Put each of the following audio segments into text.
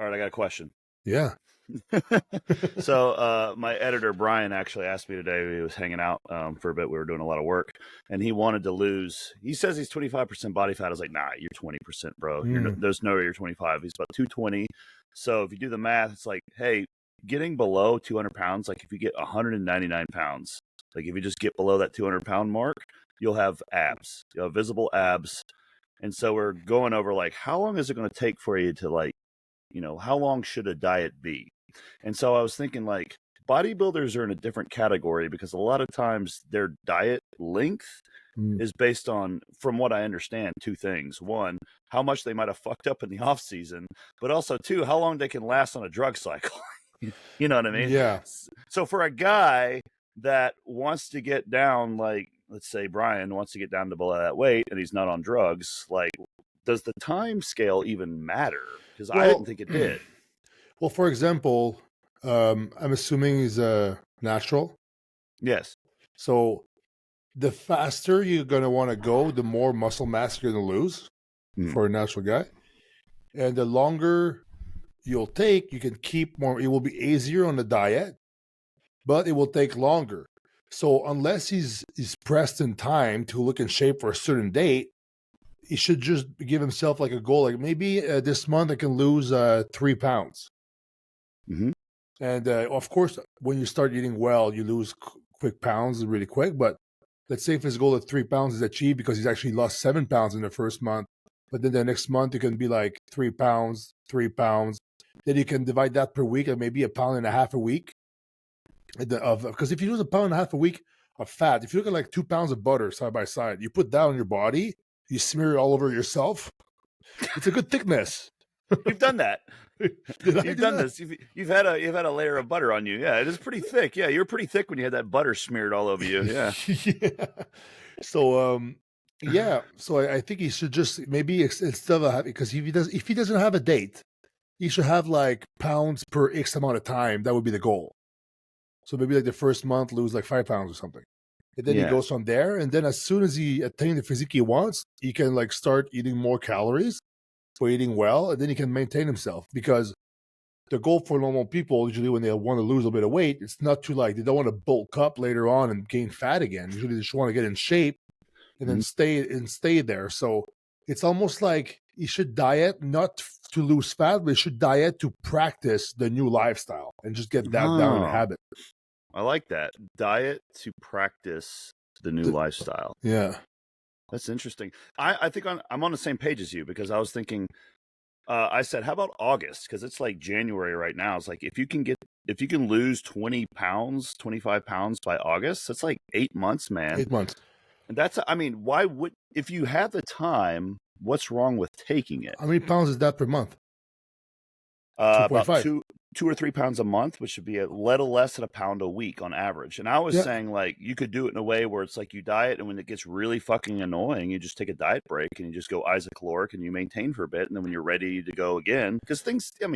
All right, I got a question. Yeah. So my editor Brian actually asked me today. He was hanging out for a bit. We were doing a lot of work, and he wanted to lose. He says he's 25% body fat. I was like, nah, you're 20%, bro. There's no way you're 25. He's about 220. So if you do the math, it's like, hey, getting below 200 pounds, like if you get 199 pounds, like if you just get below that 200-pound mark, you'll have abs. You'll have visible abs. And so we're going over like, how long is it going to take for you to like, how long should a diet be? And so I was thinking like bodybuilders are in a different category because a lot of times their diet length is based on, from what I understand, two things. One, how much they might have fucked up in the off season, but also two, how long they can last on a drug cycle. You know what I mean? Yeah. So for a guy that wants to get down, like, let's say Brian wants to get down to below that weight and he's not on drugs, like, does the time scale even matter? Because I didn't think it did. Well, for example, I'm assuming he's a natural. Yes. So the faster you're going to want to go, the more muscle mass you're going to lose for a natural guy. And the longer you'll take, you can keep more. It will be easier on the diet, but it will take longer. So unless he's pressed in time to look in shape for a certain date, he should just give himself like a goal. Like maybe this month I can lose 3 pounds. And of course, when you start eating well, you lose quick pounds really quick. But let's say if his goal of 3 pounds is achieved because he's actually lost 7 pounds in the first month, but then the next month it can be like 3 pounds, 3 pounds. Then you can divide that per week and maybe 1.5 pounds a week. Because if you lose 1.5 pounds a week of fat, if you look at like 2 pounds of butter side by side, you put that on your body, you smear it all over yourself. It's a good thickness. You've done that. You've done this. You've had a layer of butter on you. Yeah, it is pretty thick. Yeah, you're pretty thick when you had that butter smeared all over you. Yeah. Yeah. So So I think he should just maybe instead of because if he doesn't have a date, he should have like pounds per X amount of time. That would be the goal. So maybe like the first month lose like 5 pounds or something. And then he goes from there. And then as soon as he attains the physique he wants, he can like start eating more calories for eating well, and then he can maintain himself. Because the goal for normal people, usually when they want to lose a bit of weight, it's not to like, they don't want to bulk up later on and gain fat again. Usually they just want to get in shape and then stay there. So it's almost like you should diet not to lose fat, but you should diet to practice the new lifestyle and just get that down in a habit. I like that. Diet to practice the new lifestyle. Yeah. That's interesting. I think I'm on the same page as you because I was thinking, I said, how about August? Because it's like January right now. It's like if you can lose 20 pounds, 25 pounds by August, that's like 8 months, man. 8 months. And why would, if you have the time, what's wrong with taking it? How many pounds is that per month? About 2 or 3 pounds a month, which should be a little less than a pound a week on average. And I was saying like you could do it in a way where it's like you diet, and when it gets really fucking annoying, you just take a diet break and you just go isocaloric and you maintain for a bit, and then when you're ready to go again, because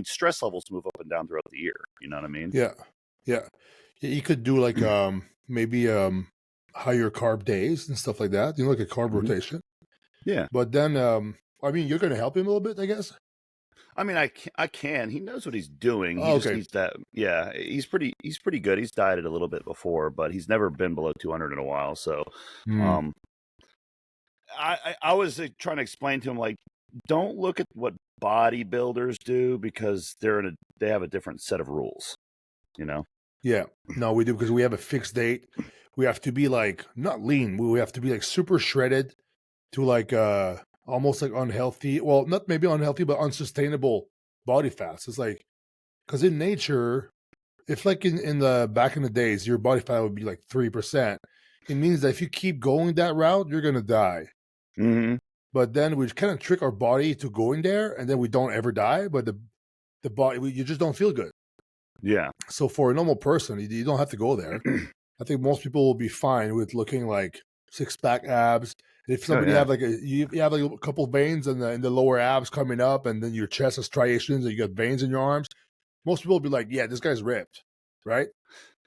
stress levels move up and down throughout the year. You know what I mean? Yeah. You could do like maybe higher carb days and stuff like that. Like a carb rotation. Yeah. But then you're going to help him a little bit, I guess. I can. He knows what he's doing. He just needs that. Yeah, he's pretty good. He's dieted a little bit before, but he's never been below 200 in a while. So, I was trying to explain to him like, don't look at what bodybuilders do because they have a different set of rules. Yeah. No, we do because we have a fixed date. We have to be like not lean. We have to be like super shredded to like almost like unhealthy, well, not maybe unhealthy, but unsustainable body fats. It's like, because in nature, if like in the back in the days, your body fat would be like 3%, it means that if you keep going that route, you're going to die. But then we kind of trick our body to going there, and then we don't ever die, but the body, you just don't feel good. Yeah. So for a normal person, you don't have to go there. I think most people will be fine with looking like 6-pack abs. If somebody have like you have like a couple of veins in the lower abs coming up, and then your chest has striations, and you got veins in your arms, most people will be like, "Yeah, this guy's ripped," right?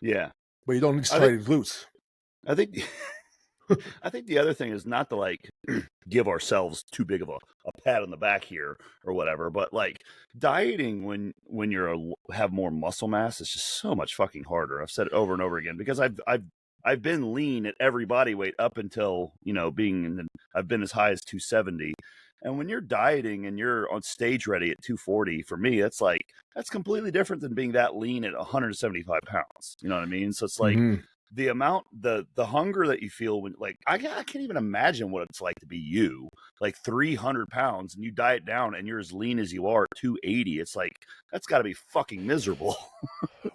Yeah, but you don't need striated glutes. I think I think the other thing is not to like give ourselves too big of a pat on the back here or whatever, but like dieting when you're have more muscle mass is just so much fucking harder. I've said it over and over again because I've been lean at every body weight up until, you know, I've been as high as 270. And when you're dieting and you're on stage ready at 240, for me, that's completely different than being that lean at 175 pounds. You know what I mean? So it's like the amount, the hunger that you feel when, like, I can't even imagine what it's like to be you, like 300 pounds and you diet down and you're as lean as you are at 280. It's like, that's got to be fucking miserable.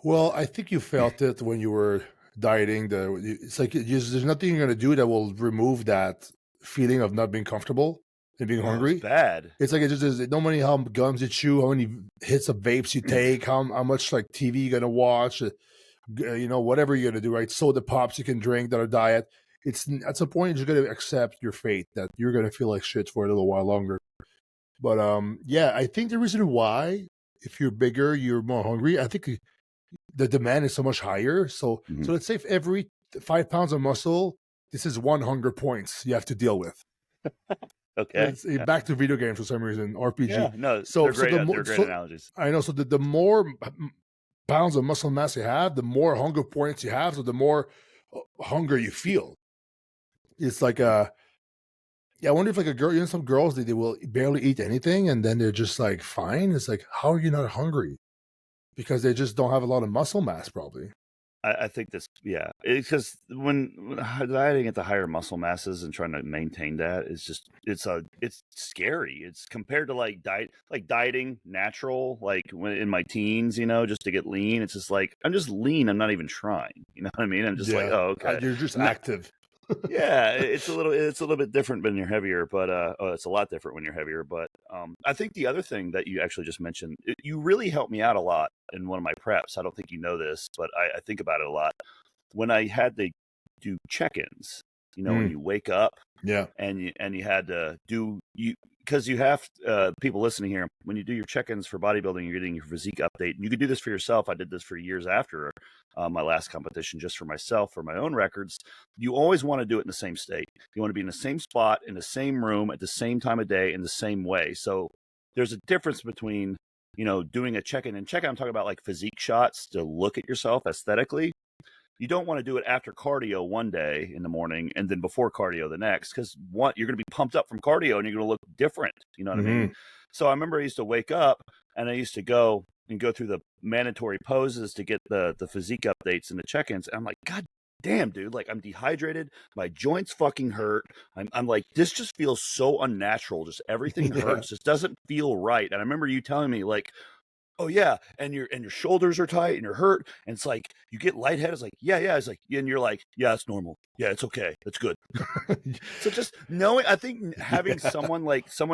Well, I think you felt it when you were dieting. It's like there's nothing you're going to do that will remove that feeling of not being comfortable and being hungry. It's bad. It's like, it's just no matter how gums you chew, how many hits of vapes you take, how much like TV you're going to watch, you know, whatever you're going to do, right? Soda pops you can drink that are diet. It's at some point you're going to accept your fate that you're going to feel like shit for a little while longer. But yeah, I think the reason why, if you're bigger, you're more hungry. I think the demand is so much higher. So let's say if every 5 pounds of muscle, this is 1 hunger points you have to deal with. Okay. It's back to video games for some reason, RPG. Yeah, no, so they're great, they're great so, analogies. I know. So the more pounds of muscle mass you have, the more hunger points you have. So the more hunger you feel. It's like yeah, I wonder if like a girl, you know, some girls, they will barely eat anything and then they're just like fine. It's like, how are you not hungry? Because they just don't have a lot of muscle mass, probably. I think that's, yeah, it's because when dieting at the higher muscle masses and trying to maintain that is just, it's scary. It's compared to like dieting natural, like when in my teens, you know, just to get lean. It's just like, I'm just lean. I'm not even trying. You know what I mean? I'm just like, oh, okay. You're just active. Yeah, it's a little bit different when you're heavier, but it's a lot different when you're heavier. But I think the other thing that you actually just mentioned, you really helped me out a lot in one of my preps. I don't think you know this, but I think about it a lot. When I had to do check-ins, you know, when you wake up, and you had to do because you have people listening here, when you do your check-ins for bodybuilding, you're getting your physique update, and you can do this for yourself. I did this for years after my last competition, just for myself, for my own records. You always want to do it in the same state. You want to be in the same spot, in the same room, at the same time of day, in the same way. So there's a difference between, you know, doing a check-in and check-in. I'm talking about like physique shots to look at yourself aesthetically. You don't want to do it after cardio one day in the morning and then before cardio the next, because you're going to be pumped up from cardio and you're going to look different. You know what I mean? So I remember I used to wake up and I used to go through the mandatory poses to get the physique updates and the check-ins. And I'm like, God damn, dude, like I'm dehydrated. My joints fucking hurt. I'm like, this just feels so unnatural. Just everything hurts. Just doesn't feel right. And I remember you telling me like, oh yeah, and your shoulders are tight and you're hurt, and it's like you get lightheaded. It's like, yeah, it's like, and you're like, yeah, it's normal. Yeah, it's okay. It's good. So just knowing, I think having someone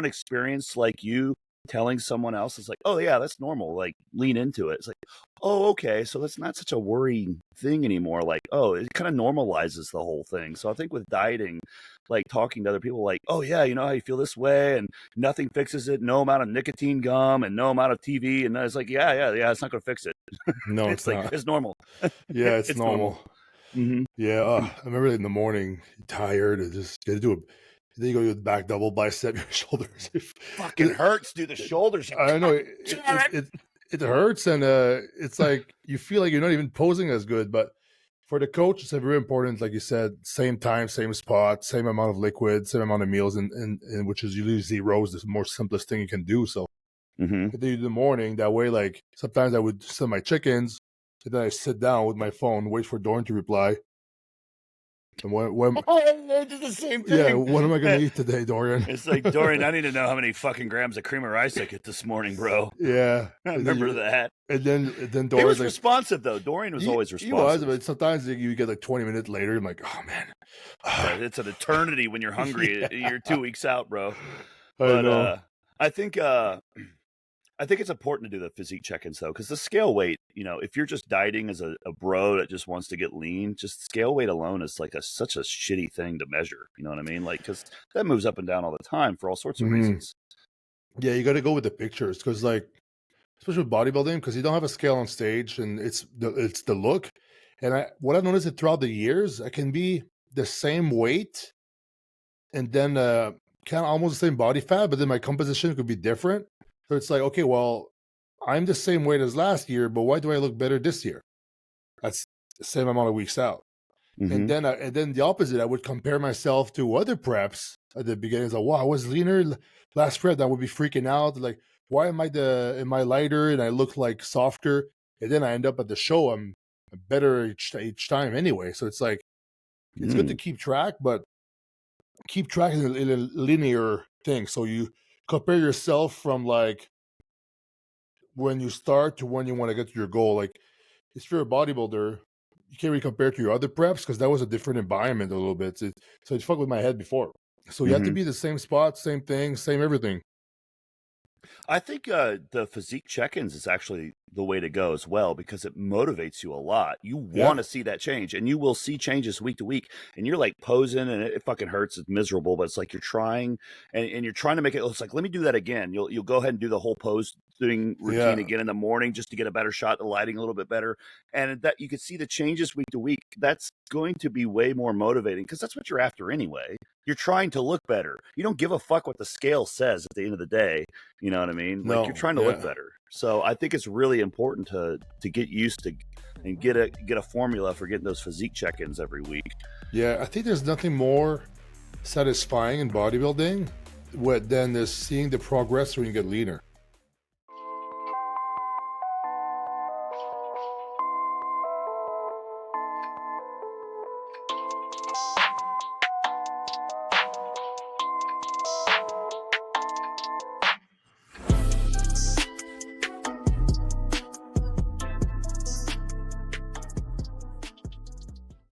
experienced like you telling someone else is like, oh yeah, that's normal. Like lean into it. It's like, oh, okay, so that's not such a worrying thing anymore. Like, oh, it kind of normalizes the whole thing. So I think with dieting, like talking to other people, like, oh yeah, you know how you feel this way, and nothing fixes it. No amount of nicotine gum and no amount of TV, and it's like, yeah, it's not going to fix it. No, it's like not. It's normal. Yeah, it's normal. Yeah, I remember in the morning, tired, and just got to do it. Then you go to the back double bicep, your shoulders. Fucking hurts, dude. The shoulders. I know it hurts, and it's like you feel like you're not even posing as good. But for the coach, it's very important, like you said, same time, same spot, same amount of liquid, same amount of meals, and which is usually 0 is the more simplest thing you can do. So if they do the morning that way, like sometimes I would send my chickens, and then I sit down with my phone, wait for Dorian to reply. And I did the same thing. Yeah, what am I going to eat today, Dorian? It's like, Dorian, I need to know how many fucking grams of cream of rice I get this morning, bro. Yeah. I remember that. And then Dorian was like, responsive, though. Dorian was always responsive. He was, but sometimes you get like 20 minutes later, I'm like, oh, man. It's an eternity when you're hungry. You're 2 weeks out, bro. I know. I think it's important to do the physique check-ins, though, because the scale weight, you know, if you're just dieting as a bro that just wants to get lean, just scale weight alone is like such a shitty thing to measure. You know what I mean? Like, because that moves up and down all the time for all sorts of reasons. Yeah, you got to go with the pictures because, like, especially with bodybuilding, because you don't have a scale on stage and it's the look. And what I've noticed throughout the years, I can be the same weight and then kind of almost the same body fat, but then my composition could be different. So it's like, okay, well, I'm the same weight as last year, but why do I look better this year? That's the same amount of weeks out. And then the opposite, I would compare myself to other preps at the beginning. It's like, wow, I was leaner last prep. I would be freaking out. Like, why am I lighter and I look like softer? And then I end up at the show, I'm better each time anyway. So it's like, it's good to keep track, but keep track in a linear thing. So you compare yourself from like when you start to when you want to get to your goal. Like, if you're a bodybuilder, you can't really compare to your other preps because that was a different environment a little bit. So it fucked with my head before. So you have to be the same spot, same thing, same everything. I think the physique check-ins is actually the way to go as well because it motivates you a lot. You want to see that change, and you will see changes week to week. And you're like posing, and it fucking hurts. It's miserable, but it's like you're trying, and you're trying to make it. It's like, let me do that again. You'll go ahead and do the whole pose doing routine again in the morning just to get a better shot, the lighting a little bit better, and that you can see the changes week to week. That's going to be way more motivating because that's what you're after anyway. You're trying to look better. You don't give a fuck what the scale says at the end of the day. You know what I mean? Like, you're trying to look better. So I think it's really important to get used to and get a formula for getting those physique check-ins every week. Yeah, I think there's nothing more satisfying in bodybuilding than seeing the progress when you get leaner.